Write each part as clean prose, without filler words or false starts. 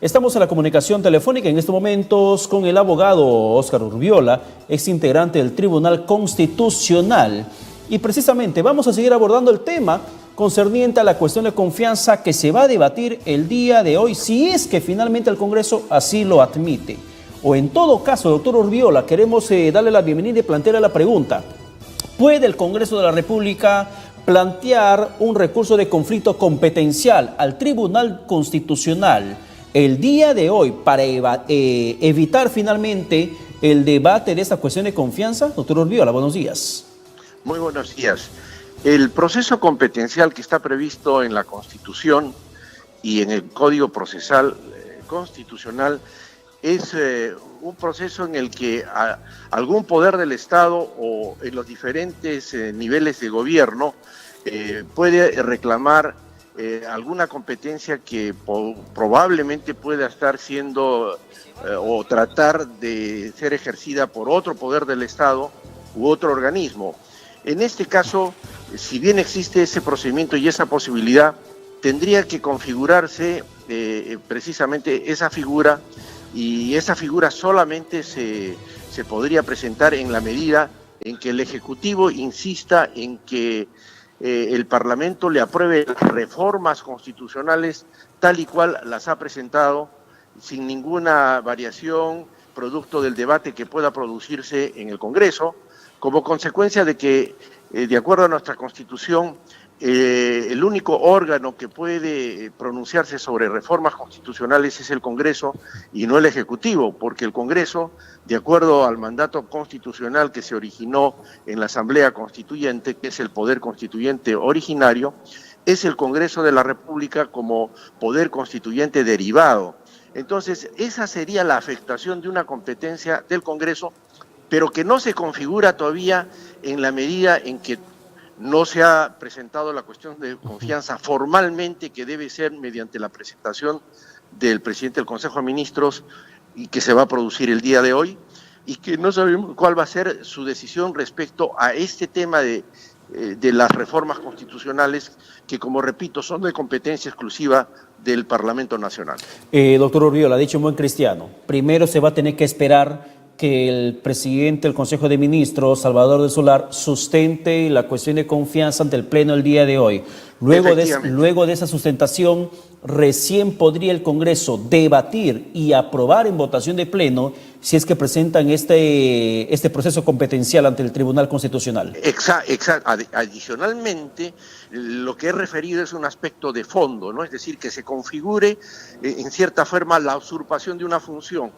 Estamos en la comunicación telefónica en estos momentos con el abogado Óscar Urbiola, ex integrante del Tribunal Constitucional. Y precisamente vamos a seguir abordando el tema concerniente a la cuestión de confianza que se va a debatir el día de hoy, si es que finalmente el Congreso así lo admite. O en todo caso, doctor Urbiola, queremos darle la bienvenida y plantearle la pregunta. ¿Puede el Congreso de la República plantear un recurso de conflicto competencial al Tribunal Constitucional el día de hoy para evitar finalmente el debate de esta cuestión de confianza? Doctor Urbiola, buenos días. Muy buenos días. El proceso competencial que está previsto en la Constitución y en el Código Procesal Constitucional es un proceso en el que algún poder del Estado o en los diferentes niveles de gobierno puede reclamar alguna competencia que probablemente pueda estar siendo o tratar de ser ejercida por otro poder del Estado u otro organismo. En este caso, si bien existe ese procedimiento y esa posibilidad, tendría que configurarse precisamente esa figura, y esa figura solamente se podría presentar en la medida en que el Ejecutivo insista en que el Parlamento le apruebe las reformas constitucionales tal y cual las ha presentado, sin ninguna variación, producto del debate que pueda producirse en el Congreso, como consecuencia de que, de acuerdo a nuestra Constitución, el único órgano que puede pronunciarse sobre reformas constitucionales es el Congreso y no el Ejecutivo, porque el Congreso, de acuerdo al mandato constitucional que se originó en la Asamblea Constituyente, que es el poder constituyente originario, es el Congreso de la República como poder constituyente derivado. Entonces, esa sería la afectación de una competencia del Congreso, pero que no se configura todavía en la medida en que no se ha presentado la cuestión de confianza formalmente, que debe ser mediante la presentación del presidente del Consejo de Ministros y que se va a producir el día de hoy, y que no sabemos cuál va a ser su decisión respecto a este tema de las reformas constitucionales que, como repito, son de competencia exclusiva del Parlamento Nacional. Doctor Urbiola, ha dicho un buen cristiano, primero se va a tener que esperar que el presidente del Consejo de Ministros, Salvador del Solar, sustente la cuestión de confianza ante el Pleno el día de hoy. Luego de esa sustentación, recién podría el Congreso debatir y aprobar en votación de Pleno si es que presentan este proceso competencial ante el Tribunal Constitucional. Exacto. Adicionalmente, lo que he referido es un aspecto de fondo, ¿no? Es decir, que se configure en cierta forma la usurpación de una función.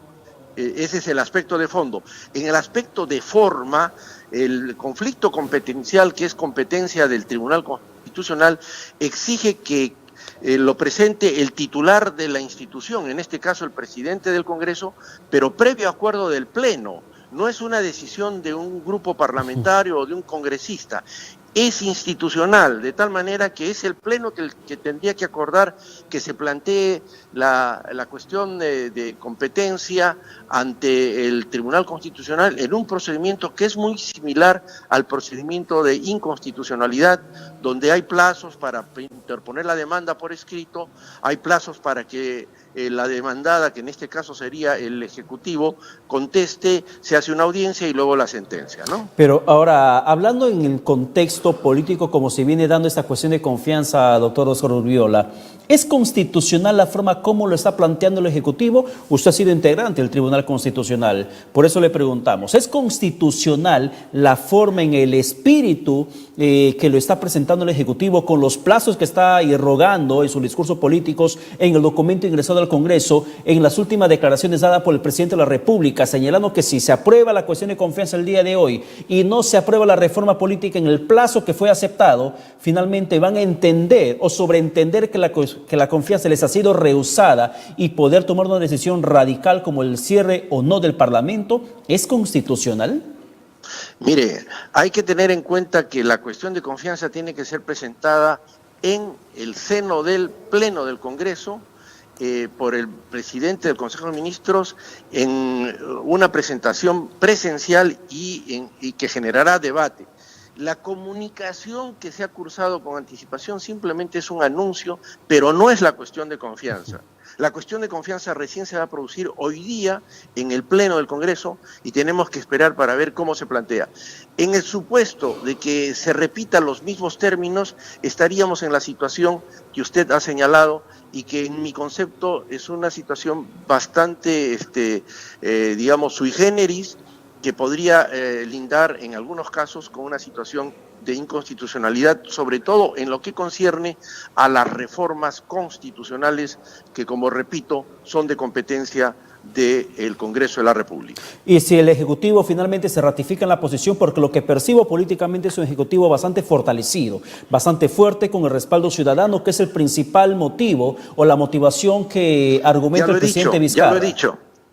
Ese es el aspecto de fondo. En el aspecto de forma, el conflicto competencial, que es competencia del Tribunal Constitucional, exige que lo presente el titular de la institución, en este caso el presidente del Congreso, pero previo acuerdo del Pleno. No es una decisión de un grupo parlamentario o de un congresista. Es institucional, de tal manera que es el Pleno que tendría que acordar que se plantee la cuestión de competencia ante el Tribunal Constitucional en un procedimiento que es muy similar al procedimiento de inconstitucionalidad, donde hay plazos para interponer la demanda por escrito, hay plazos para que la demandada, que en este caso sería el Ejecutivo, conteste, se hace una audiencia y luego la sentencia, ¿no? Pero ahora, hablando en el contexto político, como se viene dando esta cuestión de confianza, doctor Óscar Urbiola, ¿es constitucional la forma como lo está planteando el Ejecutivo? Usted ha sido integrante del Tribunal Constitucional, por eso le preguntamos, ¿es constitucional la forma en el espíritu que lo está presentando el Ejecutivo con los plazos que está irrogando en sus discursos políticos, en el documento ingresado al Congreso, en las últimas declaraciones dadas por el presidente de la República, señalando que si se aprueba la cuestión de confianza el día de hoy y no se aprueba la reforma política en el plazo que fue aceptado, finalmente van a entender o sobreentender que la confianza les ha sido rehusada y poder tomar una decisión radical como el cierre o no del Parlamento? ¿Es constitucional? Mire, hay que tener en cuenta que la cuestión de confianza tiene que ser presentada en el seno del Pleno del Congreso, por el presidente del Consejo de Ministros, en una presentación presencial y que generará debate. La comunicación que se ha cursado con anticipación simplemente es un anuncio, pero no es la cuestión de confianza. La cuestión de confianza recién se va a producir hoy día en el Pleno del Congreso y tenemos que esperar para ver cómo se plantea. En el supuesto de que se repitan los mismos términos, estaríamos en la situación que usted ha señalado y que en mi concepto es una situación bastante, digamos, sui generis, que podría lindar en algunos casos con una situación de inconstitucionalidad, sobre todo en lo que concierne a las reformas constitucionales que, como repito, son de competencia del Congreso de la República. Y si el Ejecutivo finalmente se ratifica en la posición, porque lo que percibo políticamente es un Ejecutivo bastante fortalecido, bastante fuerte, con el respaldo ciudadano, que es el principal motivo o la motivación que argumenta el presidente Vizcarra.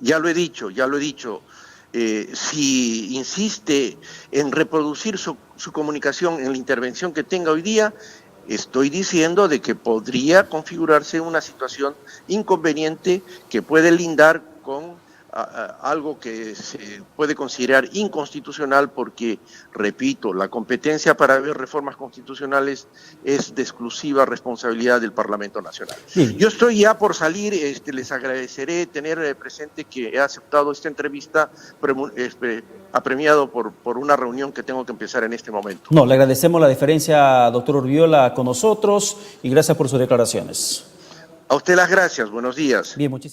Ya lo he dicho. Si insiste en reproducir su comunicación en la intervención que tenga hoy día, estoy diciendo de que podría configurarse una situación inconveniente que puede lindar con algo que se puede considerar inconstitucional porque, repito, la competencia para ver reformas constitucionales es de exclusiva responsabilidad del Parlamento Nacional. Sí. Yo estoy ya por salir, les agradeceré tener presente que he aceptado esta entrevista apremiado por una reunión que tengo que empezar en este momento. No, le agradecemos la deferencia, doctor Urbiola, con nosotros y gracias por sus declaraciones. A usted las gracias, buenos días. Bien, muchísimas